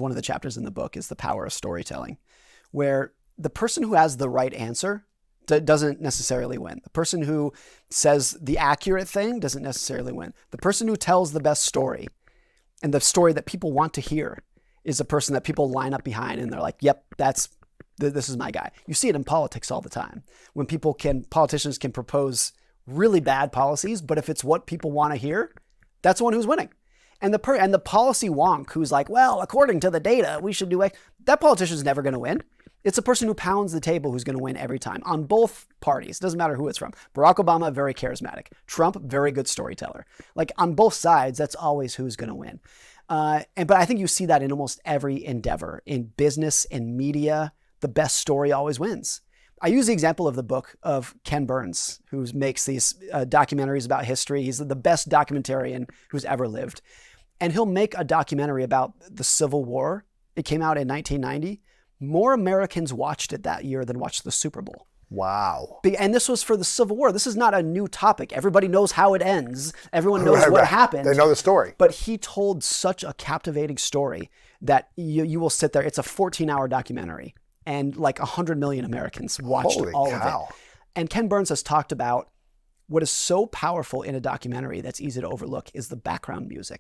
One of the chapters in the book is the power of storytelling, where the person who has the right answer doesn't necessarily win. The person who says the accurate thing doesn't necessarily win. The person who tells the best story and the story that people want to hear is a person that people line up behind and they're like, yep, this is my guy. You see it in politics all the time when politicians can propose really bad policies, but if it's what people want to hear, that's the one who's winning. And the policy wonk who's like, well, according to the data, we should do that politician's never going to win. It's a person who pounds the table who's going to win every time on both parties. Doesn't matter who it's from. Barack Obama, very charismatic. Trump, very good storyteller. Like on both sides, that's always who's going to win. But I think you see that in almost every endeavor. In business and media, the best story always wins. I use the example of the book of Ken Burns, who makes these documentaries about history. He's the best documentarian who's ever lived. And he'll make a documentary about the Civil War. It came out in 1990. More Americans watched it that year than watched the Super Bowl. Wow. And this was for the Civil War. This is not a new topic. Everybody knows how it ends. Everyone knows what happened. They know the story. But he told such a captivating story that you will sit there. It's a 14-hour documentary. And like 100 million Americans watched all of it. And Ken Burns has talked about what is so powerful in a documentary that's easy to overlook is the background music.